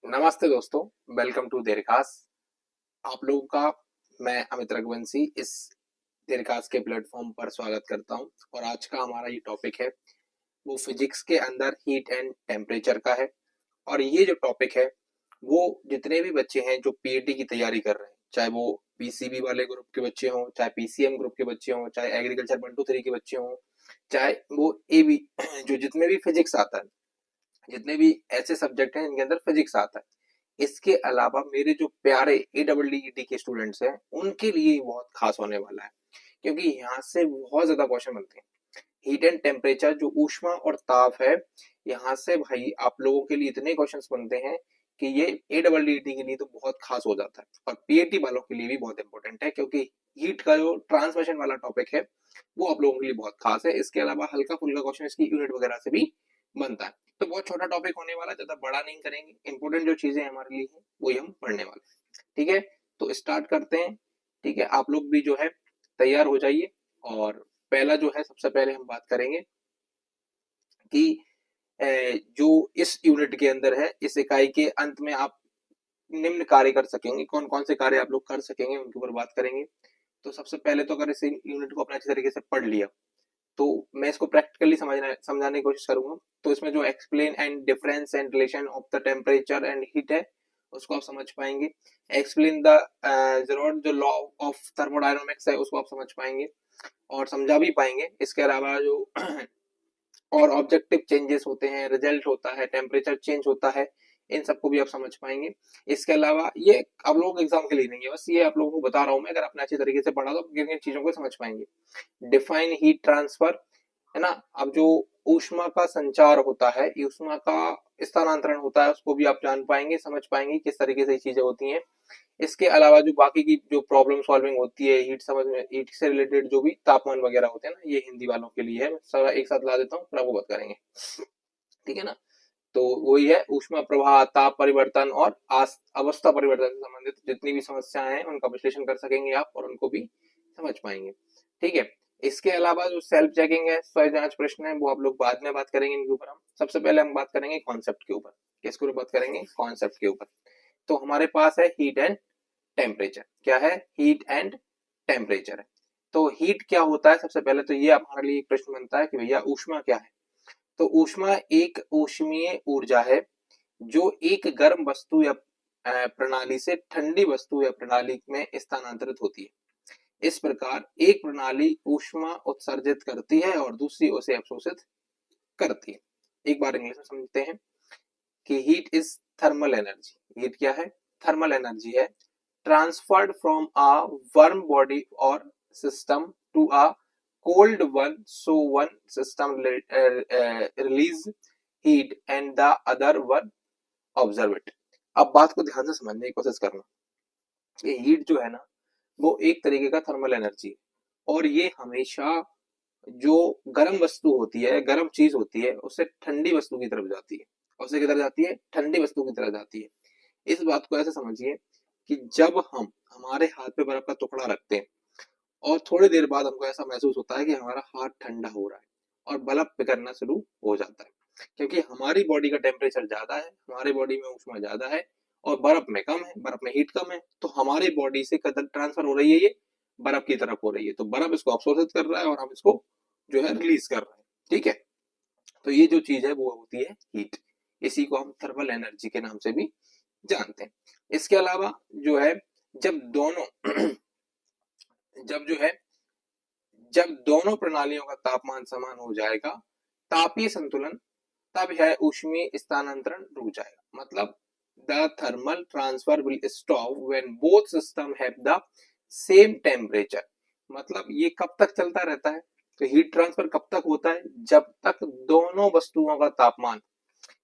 नमस्ते दोस्तों, welcome to देरकास। आप लोगों का मैं अमित रघुवंशी इस देरकास के प्लेटफॉर्म पर स्वागत करता हूं। और आज का हमारा ये टॉपिक है वो फिजिक्स के अंदर हीट एंड टेम्परेचर का है। और ये जो टॉपिक है वो जितने भी बच्चे हैं जो पीएटी की तैयारी कर रहे हैं, चाहे वो पीसीबी वाले ग्रुप के बच्चे हों, चाहे पीसीएम ग्रुप के बच्चे हों, चाहे एग्रीकल्चर 1 2 3 के बच्चे हों, चाहे वो एबी जो जितने भी फिजिक्स आता है, जितने भी ऐसे सब्जेक्ट हैं इनके अंदर फिजिक्स आता है, इसके अलावा मेरे जो प्यारे AEET के स्टूडेंट्स हैं उनके लिए ये बहुत खास होने वाला है, क्योंकि यहाँ से बहुत ज्यादा क्वेश्चन बनते हैं। हीट एंड टेम्परेचर जो ऊष्मा और ताप है, यहाँ से भाई आप लोगों के लिए इतने क्वेश्चंस बनते हैं कि ये AEET के लिए तो बहुत खास हो जाता है और पीएटी वालों के लिए भी बहुत इंपॉर्टेंट है, क्योंकि हीट का जो ट्रांसमिशन वाला टॉपिक है वो आप लोगों के लिए बहुत खास है। इसके अलावा हल्का फुल्का क्वेश्चन इसकी यूनिट वगैरह से भी बनता है। तो बहुत छोटा टॉपिक होने वाला है, ज्यादा बड़ा नहीं करेंगे। इंपोर्टेंट जो चीजें हमारे लिए हैं वही हम पढ़ने वाले हैं। ठीक है, तो स्टार्ट करते हैं। ठीक है, आप लोग भी जो है तैयार हो जाइए। और पहला जो है, सबसे पहले हम बात करेंगे कि जो इस यूनिट के अंदर है, इस इकाई के अंत में आप निम्न कार्य कर सकेंगे। कौन कौन से कार्य आप लोग कर सकेंगे उनके ऊपर बात करेंगे। तो सबसे पहले तो अगर इस यूनिट को अपने अच्छे तरीके से पढ़ लिया तो मैं इसको प्रैक्टिकली समझाने की कोशिश करूंगा। तो इसमें जो explain and difference and relation of the temperature and heat है उसको आप समझ पाएंगे। एक्सप्लेन द जो लॉ ऑफ थर्मोडायनामिक्स है उसको आप समझ पाएंगे और समझा भी पाएंगे। इसके अलावा जो और ऑब्जेक्टिव चेंजेस होते हैं, रिजल्ट होता है, टेम्परेचर चेंज होता है, इन सबको भी आप समझ पाएंगे। इसके अलावा ये आप लोगों के एग्जाम के लिए नहीं है, बस ये आप लोगों को बता रहा हूं मैं। अगर आपने अच्छे तरीके से पढ़ा तो किन किन चीजों को समझ पाएंगे। डिफाइन हीट ट्रांसफर, है ना। अब जो ऊष्मा का संचार होता है, ऊष्मा का स्थानांतरण होता है, उसको भी आप जान पाएंगे, समझ पाएंगे किस तरीके से चीजें होती हैं। इसके अलावा जो बाकी की जो प्रॉब्लम सॉल्विंग होती है हीट समझ में, हीट से रिलेटेड जो भी तापमान वगैरह होते हैं ना, ये हिंदी वालों के लिए है। सारा एक साथ ला देता हूँ फिर आपको बात करेंगे। ठीक है ना। तो वही है, ऊष्मा प्रवाह, ताप परिवर्तन और अवस्था परिवर्तन से संबंधित जितनी भी समस्याएं हैं उनका विश्लेषण कर सकेंगे आप और उनको भी समझ पाएंगे। ठीक है। इसके अलावा जो सेल्फ चेकिंग है, स्वयं जांच प्रश्न है, वो आप लोग बाद में बात करेंगे इनके ऊपर। हम सबसे पहले हम बात करेंगे कॉन्सेप्ट के ऊपर। किसके ऊपर बात करेंगे? कॉन्सेप्ट के ऊपर। तो हमारे पास है हीट एंड टेम्परेचर। क्या है? हीट एंड टेम्परेचर है। तो हीट क्या होता है? सबसे पहले तो ये हमारे लिए एक प्रश्न बनता है कि भैया ऊष्मा क्या है। तो ऊष्मा एक ऊष्मीय ऊर्जा है जो एक गर्म वस्तु या प्रणाली से ठंडी वस्तु या प्रणाली में स्थानांतरित होती है। इस प्रकार एक प्रणाली ऊष्मा उत्सर्जित करती है और दूसरी उसे अवशोषित करती है। एक बार इंग्लिश में समझते हैं कि heat is thermal energy. Heat क्या है? थर्मल एनर्जी है, transferred from a warm body or system to a cold one, so one system release heat and the other one observe it। अब बात को ध्यान से समझने की कोशिश करना। ये हीट जो है ना, वो एक तरीके का थर्मल एनर्जी है और ये हमेशा जो गर्म वस्तु होती है, गर्म चीज होती है, उससे ठंडी वस्तु की तरफ जाती है। उससे किधर जाती है? ठंडी वस्तु की तरफ जाती है। इस बात को ऐसे समझिए कि जब हम हमारे हाथ पे बर्फ का टुकड़ा रखते हैं और थोड़ी देर बाद हमको ऐसा महसूस होता है कि हमारा हाथ ठंडा हो रहा है और बर्फ पिघलना शुरू हो जाता है, क्योंकि हमारी बॉडी का टेम्परेचर ज्यादा है, हमारी बॉडी में ऊष्मा ज्यादा है और बर्फ में कम है, बर्फ में हीट कम है। तो हमारी बॉडी से कदर ट्रांसफर हो रही है, ये बर्फ की तरफ हो रही है। तो बर्फ इसको अवशोषित कर रहा है और हम इसको जो है रिलीज कर रहे हैं। ठीक है। तो ये जो चीज है वो होती है हीट। इसी को हम थर्मल एनर्जी के नाम से भी जानते हैं। इसके अलावा जो है, जब दोनों जब जो है जब दोनों प्रणालियों का तापमान समान हो जाएगा, तापीय संतुलन, तब है ऊष्मीय स्थानांतरण रुक जाएगा। मतलब the thermal transfer will stop when both system have the same temperature. मतलब ये कब तक चलता रहता है? तो हीट ट्रांसफर कब तक होता है? जब तक दोनों वस्तुओं का तापमान,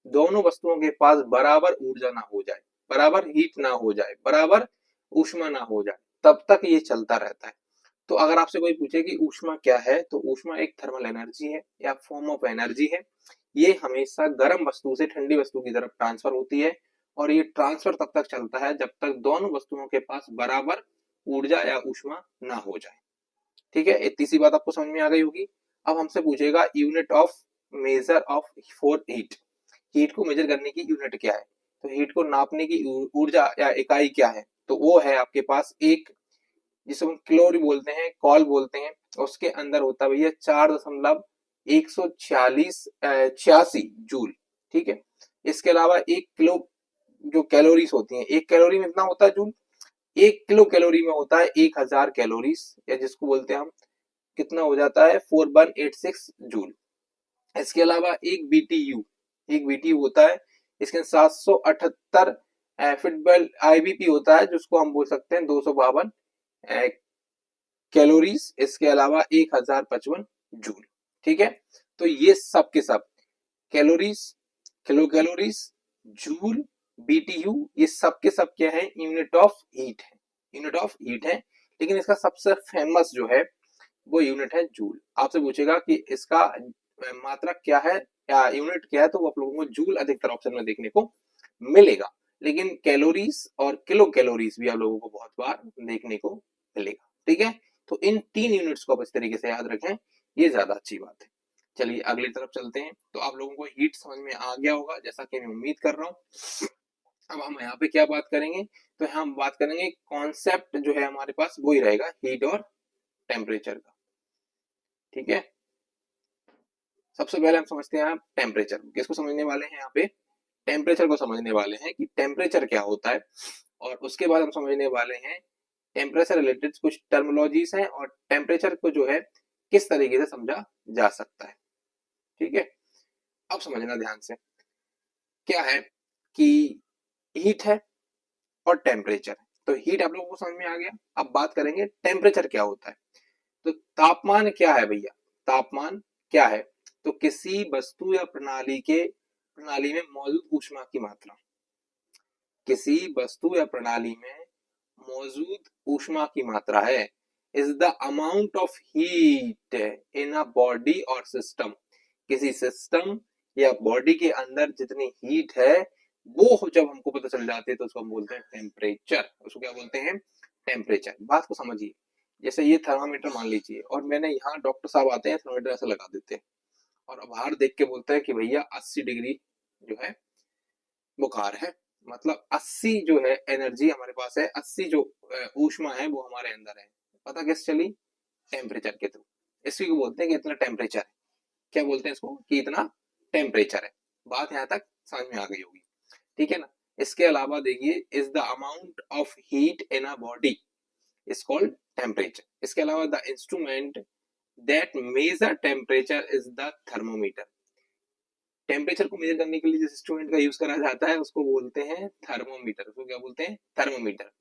दोनों वस्तुओं के पास बराबर ऊर्जा ना हो जाए, बराबर हीट ना हो जाए, बराबर ऊष्मा ना हो जाए, तब तक ये चलता रहता है। तो अगर आपसे कोई पूछे कि ऊष्मा क्या है, तो ऊष्मा एक थर्मल एनर्जी है या फॉर्म ऑफ एनर्जी है। ये हमेशा गर्म वस्तु से ठंडी वस्तु की तरफ ट्रांसफर होती है और ये ट्रांसफर तब तक चलता है जब तक दोनों वस्तुओं के पास बराबर ऊर्जा या ऊष्मा ना हो जाए। ठीक है, इतनी सी बात आपको समझ में आ गई होगी। अब हमसे पूछेगा unit of measure of for heat. Heat को मेजर करने की यूनिट क्या है? तो हीट को नापने की ऊर्जा या इकाई क्या है, तो वो है आपके पास एक, जिसे हम किलोरी बोलते हैं, कॉल बोलते हैं, उसके अंदर होता है भैया 4.146 जूल। ठीक है, इसके अलावा 1 किलो जो कैलोरीज होती हैं, 1 कैलोरी में इतना होता है जूल, 1 किलो कैलोरी में होता है 1000 कैलोरीज, या जिसको बोलते हैं हम, कितना हो जाता है 4186 जूल। इसके अलावा एक बीटीयू होता है, इसके 778 फिटबल आईबीपी होता है, जिसको हम बोल सकते हैं 252 कैलोरीज, इसके अलावा 1055 जूल। ठीक है, तो ये सब के सब calories, kilo calories, joule, BTU, ये सब के सब क्या है, यूनिट ऑफ हीट है, यूनिट ऑफ हीट है। लेकिन इसका सबसे फेमस जो है वो यूनिट है जूल। आपसे पूछेगा कि इसका मात्रा क्या है या यूनिट क्या है, तो वो आप लोगों को जूल अधिकतर ऑप्शन में देखने को मिलेगा। लेकिन कैलोरीज और किलो कैलोरीज भी आप लोगों को बहुत बार देखने को मिलेगा। ठीक है, तो इन 3 यूनिट्स को आप इस तरीके से याद रखें, ये ज्यादा अच्छी बात है। चलिए अगली तरफ चलते हैं। तो आप लोगों को हीट समझ में आ गया होगा, जैसा कि मैं उम्मीद कर रहा हूँ। अब हम यहाँ पे क्या बात करेंगे, तो हम बात करेंगे कॉन्सेप्ट जो है हमारे पास वही रहेगा, हीट और टेम्परेचर का। ठीक है, सबसे पहले हम समझते हैं टेम्परेचर। किसको समझने वाले हैं यहाँ पे, टेम्परेचर को समझने वाले हैं कि टेम्परेचर क्या होता है, और उसके बाद हम समझने वाले हैं टेम्परेचर रिलेटेड कुछ टर्मिनोलॉजीज हैं, और टेम्परेचर को जो है किस तरीके से समझा जा सकता है। ठीक है, अब समझना ध्यान से, क्या है कि हीट है और टेम्परेचर। तो हीट आप लोगों को समझ में आ गया। अब बात करेंगे टेम्परेचर क्या होता है। तो तापमान क्या है भैया, तापमान क्या है, तो किसी वस्तु या प्रणाली में मौजूद ऊष्मा की मात्रा, किसी वस्तु या प्रणाली में मौजूद ऊष्मा की मात्रा है, is the amount of heat in a body or system. किसी सिस्टम या बॉडी के अंदर जितनी हीट है, वो जब हमको पता चल जाती है तो उसको हम बोलते हैं टेम्परेचर। उसको क्या बोलते हैं, टेम्परेचर। बात को समझिए, जैसे ये थर्मामीटर मान लीजिए, और मैंने यहाँ डॉक्टर साहब आते हैं, थर्मामीटर ऐसे लगा देते हैं, और बाहर देख के बोलते हैं कि भैया 80 डिग्री जो है बुखार है, मतलब 80 जो है एनर्जी हमारे पास है, 80 जो ऊष्मा है वो हमारे अंदर है। पता कैसे चली, टेम्परेचर के थ्रू। इसी को बोलते हैं कि इतना टेम्परेचर है। क्या बोलते हैं इसको, कि इतना टेम्परेचर है। बात यहाँ तक समझ में आ गई होगी, ठीक है ना। इसके अलावा देखिए, is the amount of heat in a body is called temperature. इसके अलावा the instrument that measure temperature is the thermometer. Temperature को मेजर करने के लिए जिस इंस्ट्रूमेंट का यूज करा जाता है उसको बोलते हैं थर्मोमीटर। उसको क्या बोलते हैं, thermometer.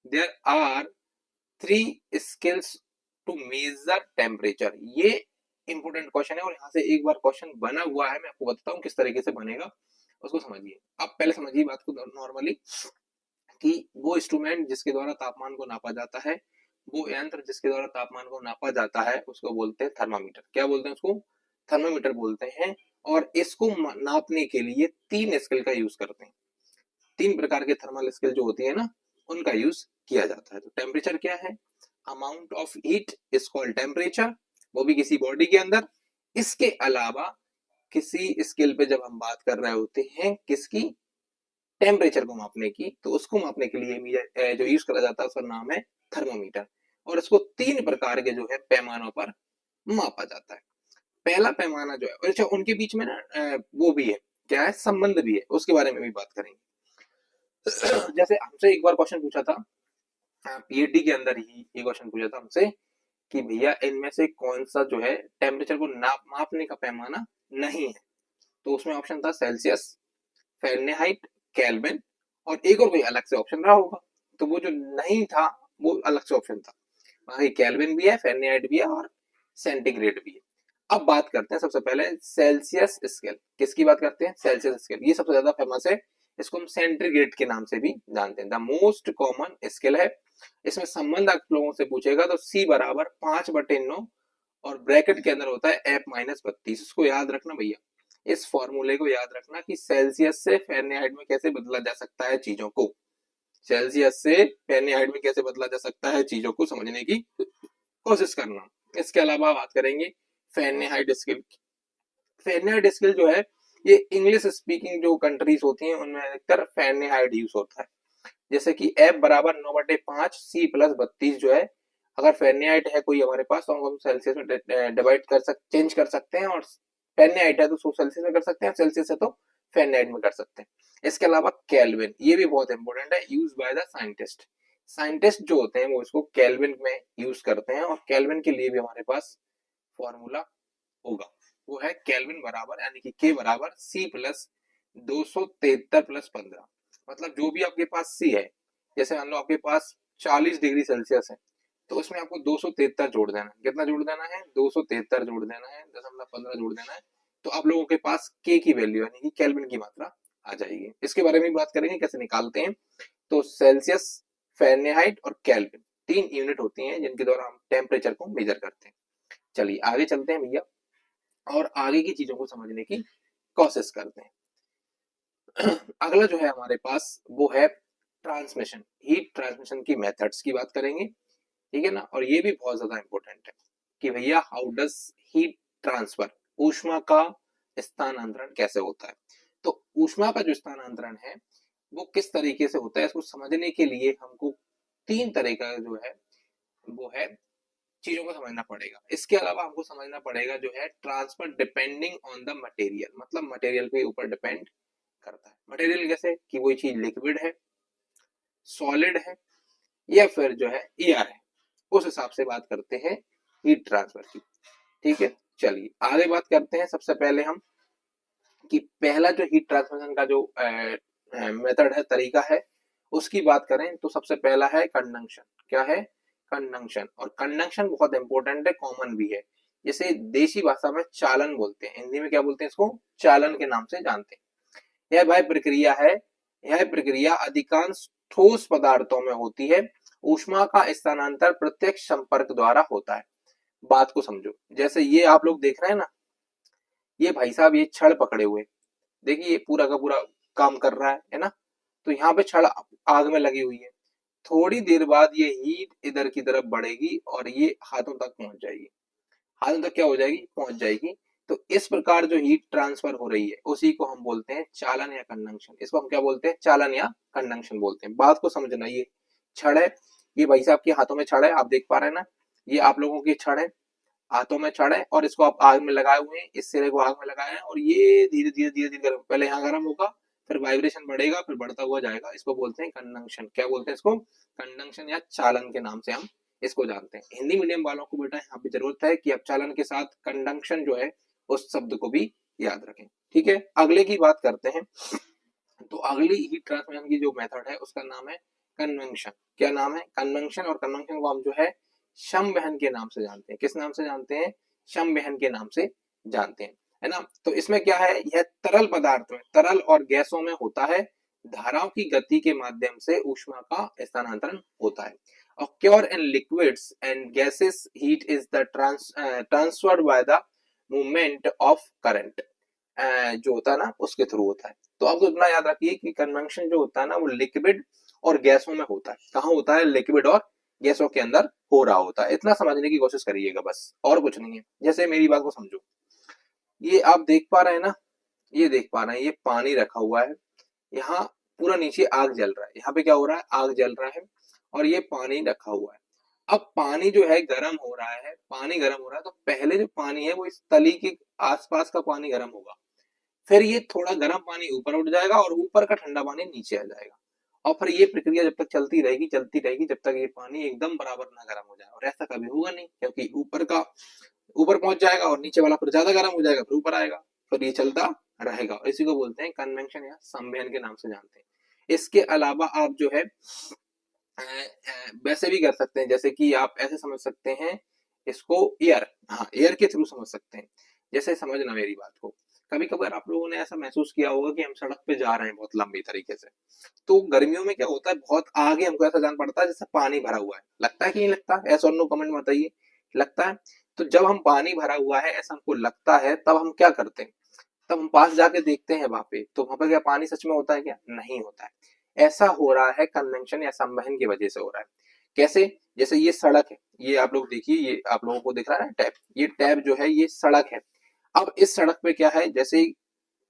There are 3 scales to measure temperature. ये इंपोर्टेंट क्वेश्चन है, और यहाँ से एक बार क्वेश्चन बना हुआ है, मैं आपको बताता हूँ किस तरीके से बनेगा, उसको समझिए। आप पहले समझिए बात को नॉर्मली, कि वो इंस्ट्रूमेंट जिसके द्वारा तापमान को नापा जाता है, वो यंत्र जिसके द्वारा तापमान को नापा जाता है, उसको बोलते हैं थर्मामीटर। क्या बोलते हैं उसको, थर्मामीटर बोलते हैं। और इसको नापने के लिए 3 स्केल का यूज करते हैं। 3 प्रकार के थर्मल स्केल जो होती है ना, उनका यूज किया जाता है। तो टेम्परेचर क्या है, amount of heat is called temperature, वो भी किसी बॉडी के अंदर। इसके अलावा किसी स्केल पे जब हम बात कर रहे होते हैं किसकी, टेम्परेचर को मापने की, तो उसको मापने के लिए जो यूज करा जाता है उसका नाम है थर्मोमीटर। और इसको 3 प्रकार के जो है पैमानों पर मापा जाता है। पहला पैमाना जो है, अच्छा उनके बीच में ना वो भी है, क्या है, संबंध भी है, उसके बारे में भी बात करेंगे। जैसे हमसे एक बार क्वेश्चन पूछा था, पीएचडी के अंदर ही ये क्वेश्चन पूछा था हमसे, कि भैया इनमें से कौन सा जो है टेम्परेचर को मापने का पैमाना नहीं है। तो उसमें ऑप्शन था सेल्सियस, फ़ारेनहाइट, केल्विन, और एक और कोई अलग से ऑप्शन रहा होगा। तो वो जो नहीं था वो अलग से ऑप्शन था। वहां केल्विन भी है, फ़ारेनहाइट भी है, और सेंटीग्रेड भी है। अब बात करते हैं सबसे पहले सेल्सियस स्केल। किसकी बात करते हैं, सेल्सियस स्केल। ये सबसे ज्यादा फेमस है, इसको हम सेंटीग्रेड के नाम से भी जानते हैं। द मोस्ट कॉमन स्केल है। इसमें संबंध आप लोगों से पूछेगा तो C बराबर 5/9, और ब्रैकेट के अंदर होता है F-32। इसको याद रखना भैया, इस फॉर्मूले को याद रखना कि सेल्सियस से फ़ारेनहाइट में कैसे बदला जा सकता है चीजों को। सेल्सियस से फ़ारेनहाइट में कैसे बदला जा सकता है चीजों को समझने की कोशिश करना। इसके अलावा बात करेंगे फ़ारेनहाइट स्केल। फ़ारेनहाइट स्केल जो है ये इंग्लिश स्पीकिंग जो कंट्रीज होती हैं उनमें अधिकतर फ़ारेनहाइट यूज होता है। जैसे कि F बराबर 9/5 C प्लस 32 जो है, अगर फ़ारेनहाइट है कोई हमारे पास तो हम सेल्सियस में डिवाइड कर चेंज कर सकते हैं, और फ़ारेनहाइट है तो उसको सेल्सियस में कर सकते हैं, सेल्सियस है तो फ़ारेनहाइट में कर सकते हैं। इसके अलावा केल्विन, ये भी बहुत इंपॉर्टेंट है, use by the scientist. Scientist जो होते हैं वो इसको केल्विन में यूज करते हैं, और केल्विन के लिए भी हमारे पास फॉर्मूला होगा, वो है केल्विन बराबर यानी कि के बराबर C प्लस 273 प्लस 15। मतलब जो भी आपके पास C है, जैसे मान लो आपके पास 40 डिग्री सेल्सियस है, तो उसमें आपको 273 जोड़ देना है। कितना जोड़ देना है? 273 जोड़ देना है, 0.15 जोड़ देना है, तो आप लोगों के पास के की वैल्यू यानी कि केल्विन की मात्रा आ जाएगी। इसके बारे में बात करेंगे कैसे निकालते हैं। तो सेल्सियस, फ़ारेनहाइट और केल्विन 3 यूनिट होती हैं जिनके द्वारा हम टेम्परेचर को मेजर करते हैं। चलिए आगे चलते हैं भैया, और आगे की चीजों को समझने की कोशिश करते हैं। अगला जो है हमारे पास वो है ट्रांसमिशन, हीट ट्रांसमिशन की मेथड्स की बात करेंगे, ठीक है ना। और ये भी बहुत ज्यादा इंपॉर्टेंट है कि भैया हाउ डज हीट ट्रांसफर, ऊष्मा का स्थानांतरण कैसे होता है। तो ऊष्मा का जो स्थानांतरण है वो किस तरीके से होता है, इसको समझने के लिए हमको 3 तरह का जो है वो है चीजों को समझना पड़ेगा। इसके अलावा हमको समझना पड़ेगा जो है transfer depending on the material, मतलब मटेरियल के ऊपर डिपेंड करता है। मटेरियल जैसे कि कोई चीज लिक्विड है, सॉलिड है, या फिर जो है एयर है, उस हिसाब से बात करते हैं हीट ट्रांसफर की। ठीक है, चलिए आगे बात करते हैं। सबसे पहले हम कि पहला जो हीट ट्रांसमिशन का जो मेथड है, तरीका है, उसकी बात करें तो सबसे पहला है कंडक्शन। क्या है? कंडक्शन। और कंडक्शन बहुत इंपॉर्टेंट है, कॉमन भी है। जैसे देशी भाषा में चालन बोलते हैं, हिंदी में क्या बोलते हैं इसको? चालन के नाम से जानते हैं। यह भाई प्रक्रिया है, यह प्रक्रिया अधिकांश ठोस पदार्थों में होती है। ऊष्मा का स्थानांतरण प्रत्यक्ष संपर्क द्वारा होता है। बात को समझो, जैसे ये आप लोग देख रहे हैं ना, ये भाई साहब ये छड़ पकड़े हुए, देखिए ये पूरा का पूरा काम कर रहा है ना। तो यहाँ पे छड़ आग में लगी हुई है, थोड़ी देर बाद ये हीट इधर की तरफ बढ़ेगी और ये हाथों तक पहुंच जाएगी। हाथों तक क्या हो जाएगी? पहुंच जाएगी। तो इस प्रकार जो हीट ट्रांसफर हो रही है उसी को हम बोलते हैं चालन या कंडक्शन। इसको हम क्या बोलते हैं? चालन या कंडक्शन बोलते हैं। बात को समझना, ये छड़ है, ये भाई साहब के हाथों में छड़ है, आप देख पा रहे हैं ना, ये आप लोगों की छड़ है, हाथों में छड़ है, और इसको आप आग में लगाए हुए हैं, इस सिरे को आग में लगाए हैं, और ये धीरे धीरे धीरे धीरे गर्म, पहले यहाँ गर्म होगा, फिर वाइब्रेशन बढ़ेगा, फिर बढ़ता हुआ जाएगा। इसको बोलते हैं कंडक्शन। क्या बोलते हैं इसको? कंडक्शन या चालन के नाम से हम इसको जानते हैं। हिंदी मीडियम वालों को बेटा यहाँ पे जरूरत है कि आप चालन के साथ कंडक्शन जो है उस शब्द को भी याद रखें। ठीक है, अगले की बात करते हैं। तो अगली हीट ट्रांसमिशन की जो मेथड है उसका नाम है कन्वेंशन। क्या नाम है? कन्वेंशन। और कन्वेंशन को हम जो है समवहन के नाम से जानते हैं। किस नाम से जानते हैं? समवहन के नाम से जानते हैं, है ना। तो इसमें क्या है, यह तरल पदार्थ में, तरल और गैसों में होता है। धाराओं की गति के माध्यम से ऊष्मा का स्थानांतरण होता है। Occur in liquids and gases, heat is the transferred by the movement of current, जो होता है ना उसके थ्रू होता है। तो आपको इतना याद रखिए कि कन्वेंशन जो होता है ना वो लिक्विड और गैसों में होता है। कहाँ होता है? लिक्विड और गैसों के अंदर हो रहा होता है। इतना समझने की कोशिश करिएगा बस, और कुछ नहीं है। जैसे मेरी बात को समझो, ये आप देख पा रहे हैं ना, ये देख पा रहे हैं, ये पानी रखा हुआ है, यहाँ पूरा नीचे आग जल रहा है, यहाँ पे क्या हो रहा है? आग जल रहा है, और ये पानी रखा हुआ है। अब पानी जो है गर्म हो रहा है, पानी गर्म हो रहा है, तो पहले जो पानी है वो इस तली के आसपास का पानी गर्म होगा, फिर ये थोड़ा गर्म पानी ऊपर उठ जाएगा और ऊपर का ठंडा पानी नीचे आ जाएगा, और फिर ये प्रक्रिया जब तक चलती रहेगी जब तक ये पानी एकदम बराबर ना गर्म हो जाए। और ऐसा कभी होगा नहीं, क्योंकि ऊपर पहुंच जाएगा और नीचे वाला फिर ज्यादा गर्म हो जाएगा, फिर ऊपर आएगा, फिर ये चलता रहेगा। इसी को बोलते हैं कन्वेंशन या संवहन के नाम से जानते हैं। इसके अलावा आप जो है वैसे भी कर सकते हैं, जैसे कि आप ऐसे समझ सकते हैं इसको, एयर, हाँ एयर के थ्रू समझ सकते हैं। जैसे समझना मेरी बात को, कभी कभार आप लोगों ने ऐसा महसूस किया होगा कि हम सड़क पे जा रहे हैं बहुत लंबी तरीके से, तो गर्मियों में क्या होता है, बहुत आगे हमको ऐसा जान पड़ता है जैसे पानी भरा हुआ है। लगता है कि नहीं लगता? ऐसा नो कमेंट में बताइए, लगता है? तो जब हम पानी भरा हुआ है ऐसा हमको लगता है, तब हम क्या करते हैं? तब हम पास जाके देखते हैं वहां पे, तो वहां पे क्या पानी सच में होता है? क्या नहीं होता है। ऐसा हो रहा है कन्वेंशन या संवहन की वजह से हो रहा है। कैसे? जैसे ये सड़क है, ये आप लोग देखिए, ये आप लोगों को दिख रहा है टैब, ये टैब जो है ये सड़क है। अब इस सड़क पे क्या है, जैसे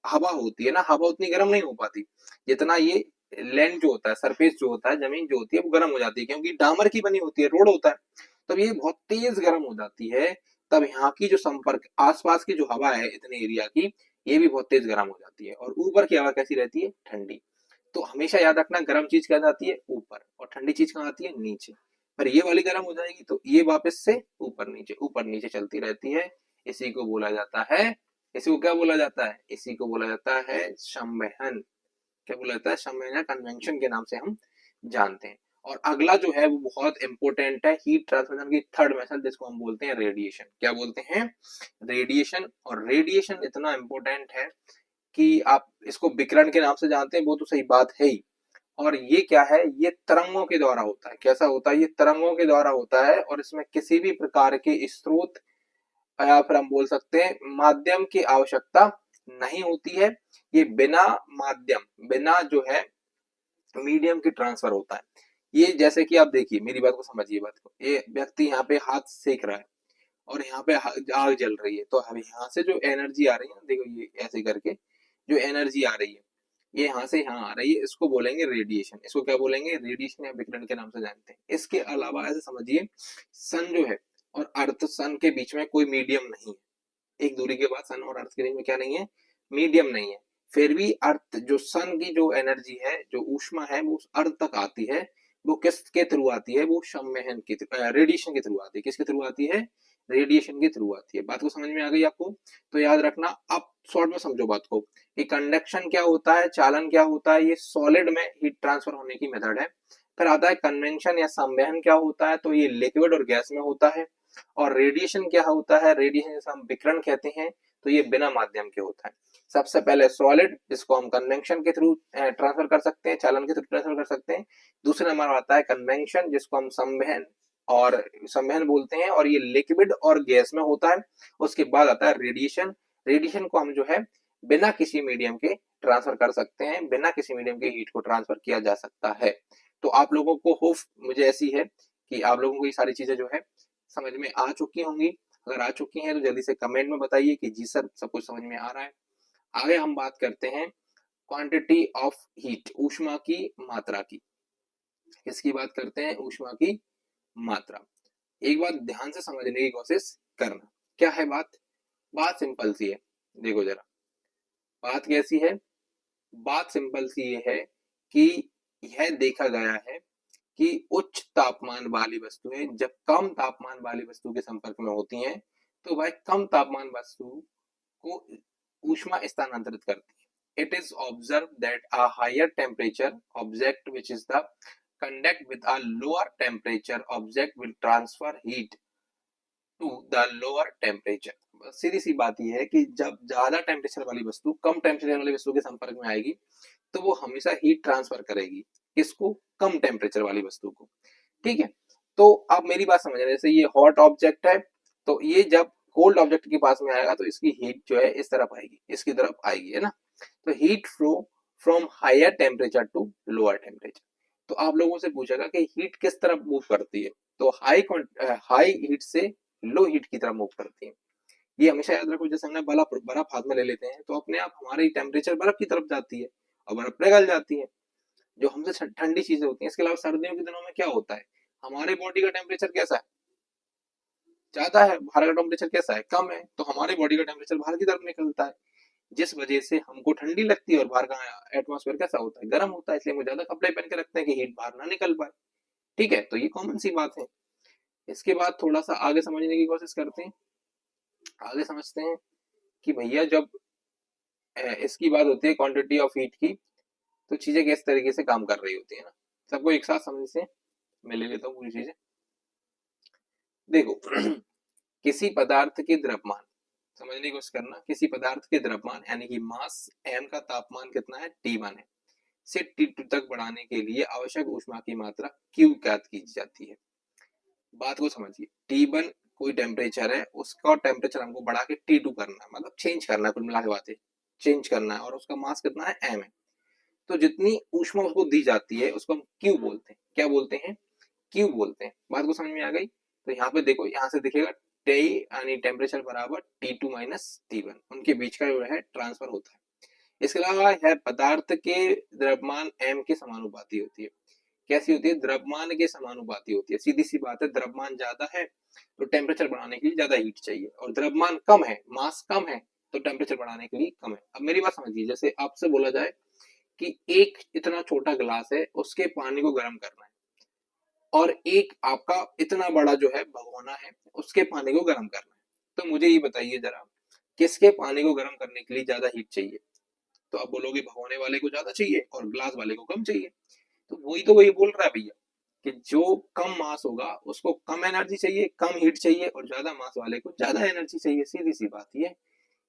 हवा होती है ना, हवा उतनी गर्म नहीं हो पाती जितना ये लैंड जो होता है, सरफेस जो होता है, जमीन जो होती है वो गर्म हो जाती है, क्योंकि डामर की बनी होती है, रोड होता है, तब ये बहुत तेज गर्म हो जाती है। तब यहाँ की जो संपर्क आसपास की जो हवा है इतने एरिया की, ये भी बहुत तेज गर्म हो जाती है। और ऊपर की हवा कैसी रहती है, ठंडी। तो हमेशा याद रखना, गर्म चीज क्या जाती है ऊपर, और ठंडी चीज कहाँ आती है, नीचे। पर ये वाली गर्म हो जाएगी तो ये वापस से ऊपर नीचे चलती रहती है। इसी को बोला जाता है, इसी को क्या बोला जाता है, इसी को बोला जाता है संवहन। क्या बोला जाता है, संवहन, कन्वेंशन के नाम से हम जानते हैं। और अगला जो है वो बहुत इंपॉर्टेंट है, हीट ट्रांसमिशन की थर्ड मेथड, जिसको हम बोलते हैं रेडिएशन। क्या बोलते हैं, रेडिएशन। और रेडिएशन इतना इंपॉर्टेंट है कि आप इसको विकिरण के नाम से जानते हैं, वो तो सही बात है ही। और ये क्या है, ये तरंगों के द्वारा होता है। कैसा होता है, ये तरंगों के द्वारा होता है, और इसमें किसी भी प्रकार के स्रोत या फिर हम बोल सकते हैं माध्यम की आवश्यकता नहीं होती है। ये बिना माध्यम, बिना जो है मीडियम की ट्रांसफर होता है। ये जैसे कि आप देखिए, मेरी बात को समझिए, बात को, ये व्यक्ति यहाँ पे हाथ सेक रहा है और यहाँ पे आग जल रही है, तो हम यहाँ से जो एनर्जी आ रही है, देखो ये ऐसे करके जो एनर्जी आ रही है, ये यहाँ से यहाँ आ रही है, इसको बोलेंगे रेडिएशन। इसको क्या बोलेंगे, रेडिएशन या विकिरण के नाम से जानते हैं। इसके अलावा ऐसे समझिए, सन जो है और अर्थ, सन के बीच में कोई मीडियम नहीं है। एक दूरी के बाद सन और अर्थ के बीच में क्या नहीं है, मीडियम नहीं है। फिर भी अर्थ जो सन की जो एनर्जी है, जो ऊष्मा है, वो अर्थ तक आती है। वो किसके थ्रू आती है, वो संवहन के रेडिएशन के थ्रू आती है। किसके थ्रू आती है, रेडिएशन के थ्रू आती है। बात को समझ में आ गई आपको, तो याद रखना। अब शॉर्ट में समझो बात को कि कंडक्शन क्या होता है, चालन क्या होता है, ये सॉलिड में हीट ट्रांसफर होने की मेथड है। फिर आता है कन्वेंशन या संवहन क्या होता है, तो ये लिक्विड और गैस में होता है। और रेडिएशन क्या होता है, रेडिएशन जैसे हम विकिरण कहते हैं, तो ये बिना माध्यम के होता है। सबसे पहले सॉलिड, जिसको हम कन्वेंशन के थ्रू ट्रांसफर कर सकते हैं, चालन के थ्रू ट्रांसफर कर सकते हैं। दूसरे नंबर आता है कन्वेंशन, जिसको हम संवहन और संवहन बोलते हैं, और ये लिक्विड और गैस में होता है। उसके बाद आता है रेडिएशन। रेडिएशन को हम जो है बिना किसी मीडियम के ट्रांसफर कर सकते हैं, बिना किसी मीडियम के हीट को ट्रांसफर किया जा सकता है। तो आप लोगों को होप मुझे ऐसी है कि आप लोगों को ये सारी चीजें जो है समझ में आ चुकी होंगी। अगर आ चुकी हैं तो जल्दी से कमेंट में बताइए कि जी सर सब कुछ समझ में आ रहा है। आगे हम बात करते हैं क्वांटिटी ऑफ हीट, ऊष्मा की मात्रा की। किसकी बात करते हैं, ऊष्मा की मात्रा। एक बात ध्यान से समझने की कोशिश करना। क्या है बात, बात सिंपल सी है। देखो जरा, बात कैसी है, बात सिंपल सी ये है कि यह देखा गया है कि उच्च तापमान वाली वस्तुएं जब कम तापमान वाली वस्तु के संपर्क में होती हैं, तो वह कम तापमान वस्तु को ऊष्मा स्थानांतरित करती है। It is observed that a higher temperature object which is the contact with a lower temperature object will transfer heat to the lower temperature. सीधी सी बात यह है कि जब ज्यादा टेम्परेचर वाली वस्तु कम टेम्परेचर वाली वस्तु के संपर्क में आएगी, तो वो हमेशा हीट ट्रांसफर करेगी। किसको, कम टेम्परेचर वाली वस्तु को। ठीक है, तो आप मेरी बात समझ रहे हैं, जैसे ये हॉट ऑब्जेक्ट है, तो ये जब कोल्ड ऑब्जेक्ट के पास में आएगा तो इसकी हीट जो है इस तरफ आएगी, इसकी तरफ आएगी, है ना। तो heat flow from higher temperature to lower temperature. तो आप लोगों से पूछेगा कि हीट किस तरफ मूव करती है, तो हाई हीट से लो हीट की तरफ मूव करती है। ये हमेशा याद रखो, जैसे हमने बर्फ हाथ में ले लेते हैं तो अपने आप हमारी टेम्परेचर बर्फ की तरफ जाती है और बर्फ पिघल जाती है, जो हमसे ठंडी चीजें होती हैं। इसके अलावा सर्दियों के दिनों में क्या होता है, हमारे बॉडी का टेम्परेचर कैसा है, ज्यादा है, बाहर का टेम्परेचर कैसा है, कम है, तो हमारे बॉडी का टेम्परेचर बाहर की तरफ निकलता है, जिस वजह से हमको ठंडी लगती है और बाहर का एटमॉस्फेयर कैसा होता है, गर्म होता है। इसलिए हम ज्यादा कपड़े पहन के रखते हैं कि हीट बाहर ना निकल पाए। ठीक है, तो ये कॉमन सी बात है। इसके बाद थोड़ा सा आगे समझने की कोशिश करते हैं। आगे समझते हैं कि भैया जब इसकी बात होती है क्वांटिटी ऑफ हीट की, तो चीजें किस तरीके से काम कर रही होती है ना, सबको एक साथ समझ से मैं ले लेता हूँ पूरी चीजें। देखो किसी पदार्थ के द्रव्यमान, समझने की कोशिश करना, किसी पदार्थ के द्रव्यमान यानी कि मास m का तापमान कितना है, T1 है, से T2 तक बढ़ाने के लिए आवश्यक ऊष्मा की मात्रा Q ज्ञात की जाती है। बात को समझिए, T1 कोई टेम्परेचर है, उसका टेम्परेचर हमको बढ़ा के T2 करना है, मतलब चेंज करना है, कुल मिला के बात है, चेंज करना है, और उसका मास कितना है, m है। तो जितनी ऊष्मा उसको दी जाती है उसको हम Q बोलते हैं। क्या बोलते हैं, Q बोलते हैं। बात को समझ में आ गई। तो यहाँ पे देखो, यहाँ से दिखेगा T यानी टेम्परेचर बराबर T2 माइनस T1, उनके बीच का जो है ट्रांसफर होता है। इसके अलावा है पदार्थ के द्रव्यमान m के समानुपाती होती है। कैसी होती है? द्रव्यमान के समानुपाती होती है। सीधी सी बात है, द्रव्यमान ज्यादा है तो टेम्परेचर बढ़ाने के लिए ज्यादा हीट चाहिए, और द्रव्यमान कम है, मास कम है, तो टेम्परेचर बढ़ाने के लिए कम है। अब मेरी बात समझिए, जैसे आपसे बोला जाए कि एक इतना छोटा गिलास है, उसके पानी को गर्म करना है, और एक आपका इतना बड़ा जो है भगोना है, उसके पानी को गर्म करना है। तो मुझे ये बताइए जरा, किसके पानी को गर्म करने के लिए ज्यादा हीट चाहिए? तो आप बोलोगे भगोने वाले को ज्यादा चाहिए और ग्लास वाले को कम चाहिए। तो वही बोल रहा है भैया कि जो कम मास होगा उसको कम एनर्जी चाहिए, कम हीट चाहिए, और ज्यादा मास वाले को ज्यादा एनर्जी चाहिए। सीधी सी बात ये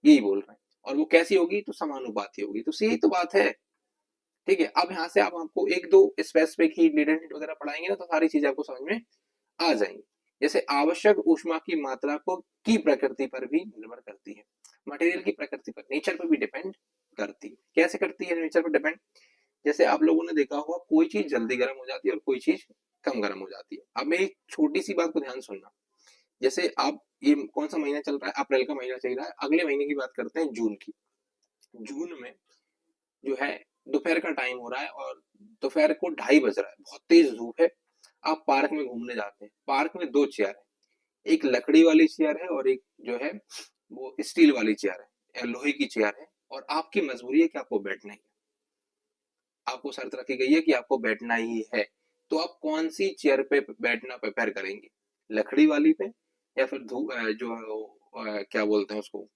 यही बोल रहे हैं। और वो कैसी होगी? तो समानुपाती होगी। तो यही तो बात है। ठीक है, अब यहाँ से आप आपको एक दो स्पेसिफिक हीट, लेटेंट हीट वगैरह पढ़ाएंगे ना, तो सारी चीजें आपको समझ में आ जाएंगी। जैसे आवश्यक ऊष्मा की मात्रा को की प्रकृति पर भी निर्भर करती है, मटेरियल की प्रकृति पर, नेचर पर भी डिपेंड करती है। कैसे करती है नेचर पर डिपेंड? जैसे आप लोगों ने देखा होगा, कोई चीज जल्दी गर्म हो जाती है और कोई चीज कम गर्म हो जाती है। अब मेरी छोटी सी बात को ध्यान सुनना। जैसे आप, ये कौन सा महीना चल रहा है? अप्रैल का महीना चल रहा है। अगले महीने की बात करते हैं, जून की। जून में जो है दोपहर का टाइम हो रहा है और दोपहर को 2:30 बज रहा है, बहुत तेज धूप है। आप पार्क में घूमने जाते हैं। पार्क में दो चेयर है, एक लकड़ी वाली चेयर है और एक जो है वो स्टील वाली चेयर है या लोहे की चेयर है, और आपकी मजबूरी है कि आपको बैठना ही है। आपको शर्त रखी गई है कि आपको बैठना ही है। तो आप कौन सी चेयर पे बैठना प्रेफर करेंगे? लकड़ी वाली पे, या फिर जो क्या बोलते हैं उसको,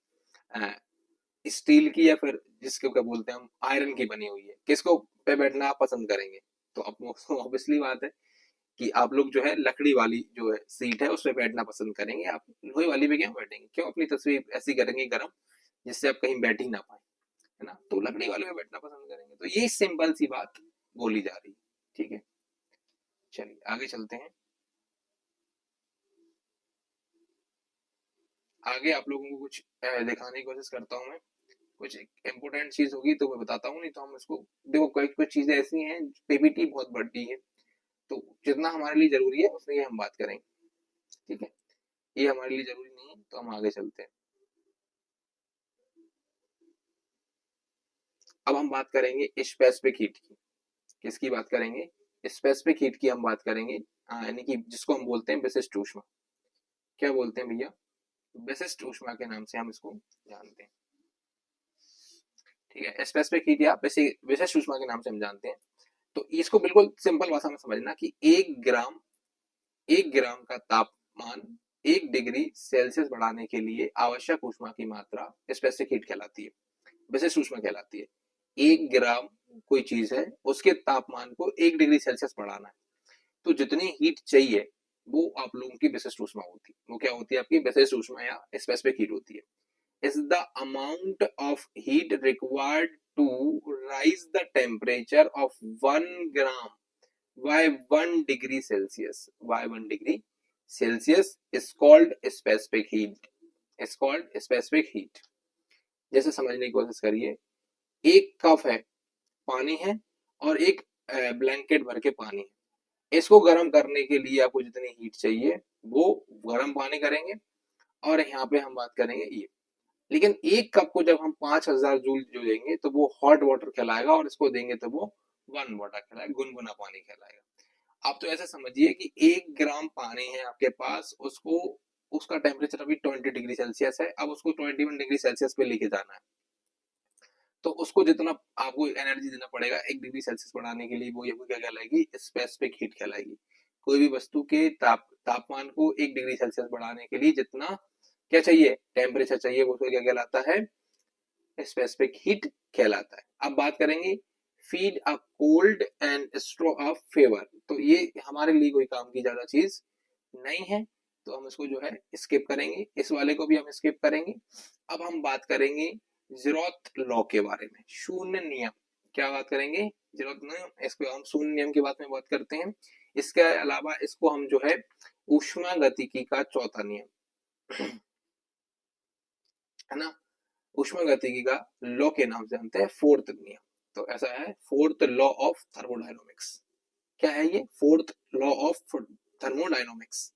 स्टील की, या फिर जिसको क्या बोलते हैं हम, आयरन की बनी हुई है? किसको पे बैठना आप पसंद करेंगे? तो ऑब्वियसली बात है कि आप लोग जो है लकड़ी वाली जो है सीट है उस पर बैठना पसंद करेंगे। आप लोहे वाली पे क्यों बैठेंगे? क्यों अपनी तस्वीर ऐसी करेंगे गर्म जिससे आप कहीं बैठ ही ना पाए, है ना? तो लकड़ी वाले पे बैठना पसंद करेंगे। तो ये सिंपल सी बात बोली जा रही है। ठीक है, चलिए आगे चलते हैं। आगे आप लोगों को कुछ दिखाने की कोशिश करता हूँ मैं। कुछ इम्पोर्टेंट चीज होगी तो मैं बताता हूँ, नहीं तो हम इसको, देखो कोई कुछ चीजें ऐसी हैं, पीपीटी बहुत बड़ी है, तो जितना हमारे लिए जरूरी है उसमें हम बात करेंगे। ठीक है, ये हमारे लिए जरूरी नहीं है, तो हम आगे चलते हैं। अब हम बात करेंगे स्पेसिफिक हीट की। किसकी बात करेंगे? स्पेसिफिक हीट की हम बात करेंगे, यानी कि जिसको हम बोलते हैं विशिष्ट ऊष्मा। क्या बोलते हैं भैया? विशिष्ट ऊष्मा के नाम से हम इसको जानते हैं। ठीक है, स्पेसिफिक हीट या विशिष्ट ऊष्मा के नाम से हम जानते हैं। तो इसको बिल्कुल सिंपल भाषा में समझना कि 1 ग्राम का तापमान 1 डिग्री सेल्सियस बढ़ाने के लिए आवश्यक ऊष्मा की मात्रा स्पेसिफिक हीट कहलाती है, विशिष्ट ऊष्मा कहलाती है। 1 ग्राम कोई चीज है, उसके तापमान को 1 डिग्री सेल्सियस बढ़ाना है, तो जितनी हीट चाहिए वो आप लोगों की विशिष्ट ऊष्मा होती है। वो क्या होती है? आपकी विशिष्ट ऊष्मा या स्पेसिफिक हीट होती है। Is the amount of heat required to raise the temperature of 1 gram by 1 degree Celsius. By 1 degree Celsius is called specific heat. Is called specific heat. जैसे समझने की कोशिश करिए, एक कप है, पानी है, और एक ब्लैंकेट भर के पानी है। इसको गर्म करने के लिए आपको जितनी हीट चाहिए वो गर्म पानी करेंगे, और यहाँ पे हम बात करेंगे ये। लेकिन एक कप को जब हम 5000 जूल जो देंगे तो वो हॉट वाटर कहलाएगा, और इसको देंगे तो वो वन वाटर कहलाएगा, गुनगुना पानी कहलाएगा। आप तो ऐसे समझिए कि 1 ग्राम पानी है आपके पास, उसको, उसका टेम्परेचर अभी 20 डिग्री सेल्सियस है। अब उसको 21 डिग्री सेल्सियस पे लेके जाना है, तो उसको जितना आपको एनर्जी देना पड़ेगा 1 डिग्री सेल्सियस बढ़ाने के लिए, वो क्या कहलाएगी? स्पेसिफिक हीट कहलाएगी। कोई भी वस्तु के तापमान को 1 डिग्री सेल्सियस बढ़ाने के लिए जितना क्या चाहिए, टेम्परेचर चाहिए, वो तो क्या कहलाता है? स्पेसिफिक हीट कहलाता है। अब बात करेंगे feed a cold and straw of favour. तो ये हमारे लिए कोई काम की ज्यादा चीज नहीं है, तो हम इसको जो है स्किप करेंगे, इस वाले को भी हम स्किप करेंगे। अब हम बात करेंगे जीरोथ लॉ के बारे में, शून्य नियम। क्या बात करेंगे? जीरोथ नियम, इसको हम शून्य नियम की बात में बात करते हैं। इसके अलावा इसको हम जो है ऊष्मा गतिकी का चौथा नियम, है ना, ऊष्मा गतिकी का लॉ के नाम से जानते हैं, फोर्थ नियम। तो ऐसा है, फोर्थ लॉ ऑफ थर्मोडायनामिक्स। क्या है ये? Fourth law of thermodynamics.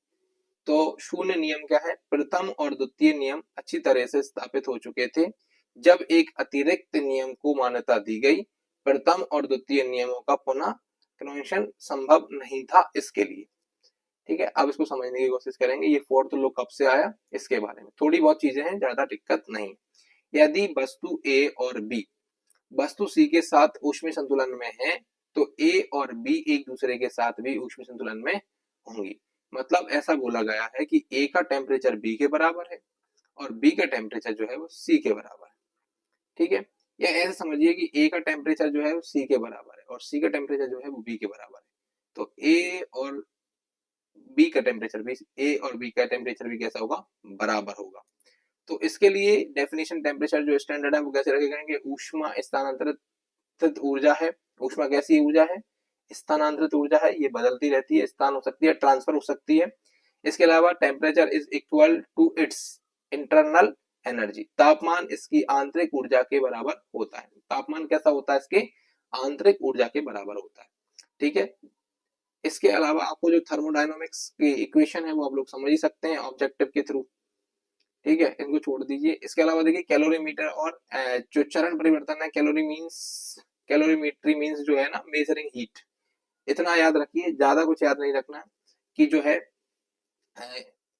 तो शून्य नियम क्या है? प्रथम और द्वितीय नियम अच्छी तरह से स्थापित हो चुके थे, जब एक अतिरिक्त नियम को मान्यता दी गई, प्रथम और द्वितीय नियमों का पुनः क्रियान्वयन संभव नहीं था इसके लिए। ठीक है, अब इसको समझने की कोशिश करेंगे। ये फोर्थ लॉ कब से आया इसके बारे में थोड़ी बहुत चीजें हैं, ज्यादा दिक्कत नहीं। यदि वस्तु ए और बी वस्तु सी के साथ ऊष्मीय संतुलन में है, तो ए और बी एक दूसरे के साथ भी ऊष्मीय संतुलन में होंगी। मतलब ऐसा बोला गया है कि ए का टेम्परेचर बी के बराबर है और बी का टेम्परेचर जो है वो सी के बराबर है। ठीक है, या ऐसे समझिए कि ए का टेम्परेचर जो है वो सी के बराबर है और सी का टेम्परेचर जो है वो बी के बराबर है। तो ए और बी का टेम्परेचर भी, ए और बी का टेम्परेचर भी कैसा होगा, बराबर होगा। तो इसके लिए डेफिनेशन टेम्परेचर जो स्टैंडर्ड है वो कैसे रखे गए, ऊष्मा स्थानांतरित ऊर्जा है। ऊष्मा कैसी ऊर्जा है, स्थानांतरित ऊर्जा है, ये बदलती रहती है, स्थान हो सकती है, ट्रांसफर हो सकती है। इसके अलावा temperature is equal to its internal energy, तापमान इसकी आंतरिक ऊर्जा के बराबर होता है। तापमान कैसा होता है, इसके आंतरिक ऊर्जा के बराबर होता है। ठीक है, इसके अलावा आपको जो थर्मोडायनामिक्स की इक्वेशन है वो आप लोग समझ ही सकते हैं ऑब्जेक्टिव के थ्रू। ठीक है, इनको छोड़ दीजिए। इसके अलावा देखिए कैलोरीमीटर और जो चरण परिवर्तन है, कैलोरीमेट्री मीन्स जो है ना मेजरिंग हीट, इतना याद रखिए, ज्यादा कुछ याद नहीं रखना कि जो है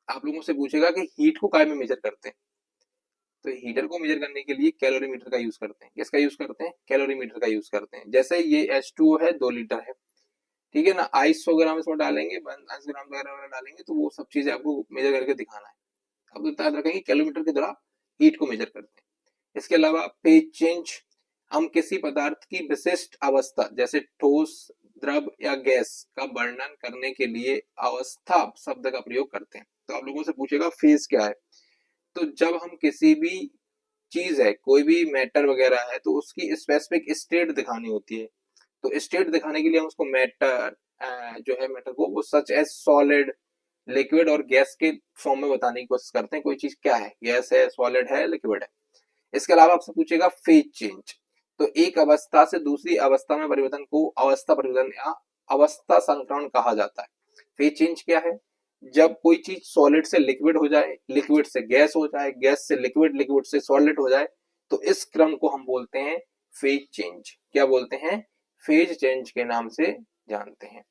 आप लोगों से पूछेगा कि हीट को काय में मेजर करते हैं, तो हीटर को मेजर करने के लिए कैलोरीमीटर का यूज करते हैं। किसका यूज करते हैं, कैलोरीमीटर का यूज करते हैं। जैसे ये H2O है 2 लीटर है, ठीक है ना, 100 ग्राम इसमें डालेंगे, 10 ग्राम वगैरह डालेंगे, तो वो सब चीजें आपको मेजर करके दिखाना है। अब तो याद रखेंगे कैलोमीटर के द्वारा हीट को मेजर करते हैं। इसके अलावा फेज चेंज, हम किसी पदार्थ की विशिष्ट अवस्था जैसे ठोस, द्रव या गैस का वर्णन करने के लिए अवस्था शब्द का प्रयोग करते हैं। तो आप लोगों से पूछेगा फेज क्या है, तो जब हम किसी भी चीज है, कोई भी मैटर वगैरह है, तो उसकी स्पेसिफिक स्टेट दिखानी होती है। तो स्टेट दिखाने के लिए हम उसको मैटर जो है मैटर को वो सच एज सॉलिड, लिक्विड और गैस के फॉर्म में बताने की कोशिश करते हैं। कोई चीज क्या है, गैस है, सॉलिड है, लिक्विड है। इसके अलावा आपसे पूछेगा फेज चेंज, तो एक अवस्था से दूसरी अवस्था में परिवर्तन को अवस्था परिवर्तन या अवस्था संक्रमण कहा जाता है। फेज चेंज क्या है, जब कोई चीज सॉलिड से लिक्विड हो जाए, लिक्विड से गैस हो जाए, गैस से लिक्विड, लिक्विड से सॉलिड हो जाए, तो इस क्रम को हम बोलते हैं फेज चेंज। क्या बोलते हैं, फेज चेंज के नाम से जानते हैं।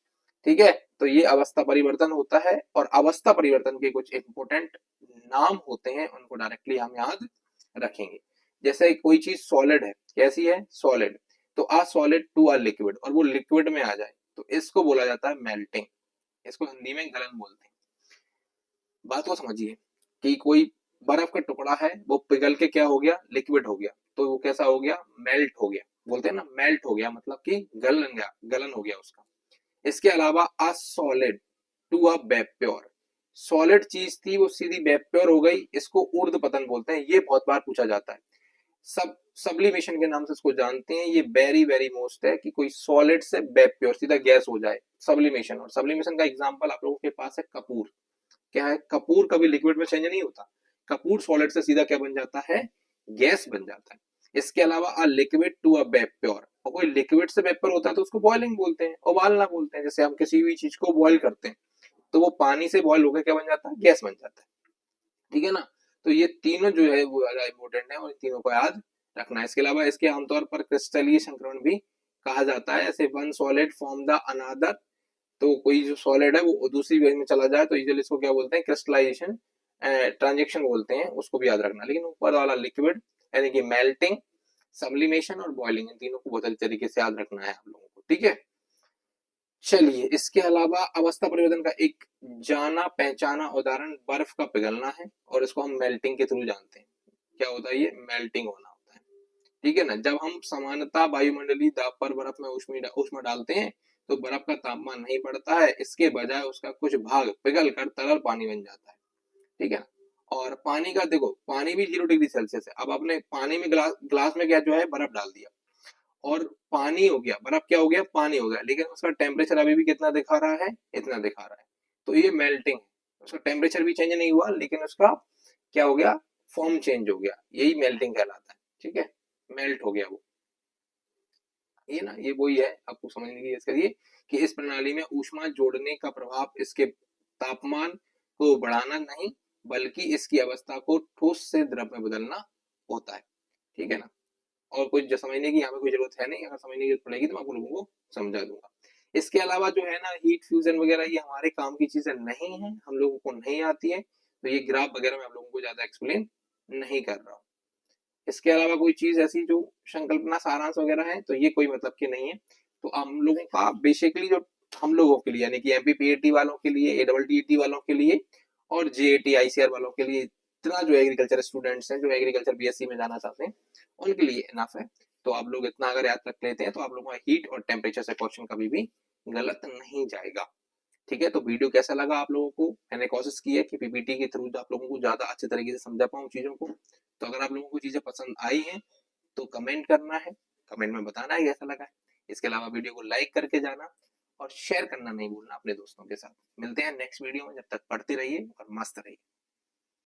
ठीक है, तो ये अवस्था परिवर्तन होता है और अवस्था परिवर्तन के कुछ इंपोर्टेंट नाम होते हैं, उनको डायरेक्टली हम याद रखेंगे। जैसे कोई चीज सॉलिड है, कैसी है, सॉलिड, तो आ सॉलिड टू आ लिक्विड, और वो लिक्विड में आ जाए, तो इसको बोला जाता है मेल्टिंग। इसको हिंदी में गलन बोलते हैं। बात को समझिए कि कोई बर्फ का टुकड़ा है, वो पिघल के क्या हो गया, लिक्विड हो गया, तो वो कैसा हो गया, मेल्ट हो गया। बोलते हैं ना मेल्ट हो गया, मतलब कि गलन हो गया उसका। इसके अलावा a solid to a vapour, solid चीज थी वो सीधी वेपर हो गई, इसको ऊर्ध्व पतन बोलते हैं। ये बहुत बार पूछा जाता है। सब्लिमेशन के नाम से इसको जानते हैं। ये वेरी वेरी मोस्ट है कि कोई सॉलिड से वेपर सीधा गैस हो जाए, सब्लिमेशन। और सब्लिमेशन का एग्जांपल आप लोगों के पास है कपूर। क्या है, कपूर कभी लिक्विड में चेंज नहीं होता, कपूर सॉलिड से सीधा क्या बन जाता है, गैस बन जाता है। इसके अलावा a liquid to a vapour, और कोई लिक्विड से वेपर होता है तो उसको बॉइलिंग बोलते हैं, उबालना बोलते हैं। जैसे हम किसी भी चीज को बॉइल करते हैं तो वो पानी से बॉइल होकर क्या बन जाता है, गैस बन जाता है। ठीक है ना, तो ये तीनों जो है वो ज्यादा इंपॉर्टेंट है और इन तीनों को याद रखना है। इसके अलावा इसके आमतौर पर क्रिस्टलीय संक्रमण भी कहा जाता है। ऐसे one solid form the another, तो कोई जो सॉलिड है वो दूसरी वेज में चला जाए तो यूजुअली इसको क्या बोलते हैं, क्रिस्टलाइजेशन ट्रांजेक्शन बोलते हैं, उसको भी याद रखना। लेकिन ऊपर वाला लिक्विड यानी कि मेल्टिंग, सब्लिमेशन और बॉइलिंग, इन तीनों को बहुत अच्छे तरीके से याद रखना है आप लोगों को। ठीक है, चलिए इसके अलावा अवस्था परिवर्तन का एक जाना पहचाना उदाहरण बर्फ का पिघलना है, और इसको हम मेल्टिंग के थ्रू जानते हैं। क्या होता है, ये मेल्टिंग होना होता है। ठीक है ना, जब हम सामान्यतः वायुमंडलीय दाब पर बर्फ में ऊष्मा डालते हैं तो बर्फ का तापमान नहीं बढ़ता है, इसके बजाय उसका कुछ भाग पिघल कर तरल पानी बन जाता है। ठीक है ना, और पानी का देखो, पानी भी 0 डिग्री सेल्सियस है। अब आपने पानी में ग्लास में क्या जो है बर्फ डाल दिया और पानी हो गया, बर्फ क्या हो गया, पानी हो गया, लेकिन उसका टेम्परेचर अभी भी कितना दिखा रहा है, इतना दिखा रहा है। तो ये मेल्टिंग है, उसका टेम्परेचर भी चेंज नहीं हुआ लेकिन उसका क्या हो गया, फॉर्म चेंज हो गया, यही मेल्टिंग कहलाता है। ठीक है, मेल्ट हो गया वो, ये ना, ये वही है, आपको समझने की करिए कि इस प्रणाली में ऊष्मा जोड़ने का प्रभाव इसके तापमान को बढ़ाना नहीं, बल्कि इसकी अवस्था को ठोस से द्रव में बदलना होता है। ठीक है ना। और कोई जो समझने की यहाँ पे कोई जरूरत है नहीं, अगर समझने की जरूरत पड़ेगी तो मैं आप लोगों को समझा दूंगा। इसके अलावा जो है ना हीट फ्यूजन वगैरह ये हमारे काम की चीजें नहीं है, हम लोगों को नहीं आती है, तो ये ग्राफ वगैरह मैं आप लोगों को ज्यादा एक्सप्लेन नहीं कर रहा हूँ। इसके अलावा कोई चीज ऐसी जो संकल्पना सारांश वगैरह है तो ये कोई मतलब की नहीं है। तो हम लोगों का बेसिकली जो हम लोगों के लिए यानी कि एमपीपीएटी वालों के लिए, एडब्ल्यूटीटी वालों के लिए और जेएटी आईसीआर वालों के लिए इतना जो एग्रीकल्चर स्टूडेंट्स हैं जो एग्रीकल्चर बीएससी में जाना चाहते हैं उनके लिए इनफ है। तो आप लोग इतना अगर याद रख लेते हैं तो आप लोगों का हीट और टेम्परेचर से क्वेश्चन कभी भी गलत नहीं जाएगा। ठीक है, तो वीडियो कैसा लगा आप लोगों को? मैंने कोशिश की है कि पीपीटी के थ्रू आप लोगों को ज्यादा अच्छे तरीके से समझा पाऊँ चीजों को। तो अगर आप लोगों को चीजें पसंद आई हैं तो कमेंट करना है, कमेंट में बताना है कैसा लगा है। इसके अलावा वीडियो को लाइक करके जाना और शेयर करना नहीं भूलना अपने दोस्तों के साथ। मिलते हैं नेक्स्ट वीडियो में, जब तक पढ़ते रहिए और मस्त रहिए।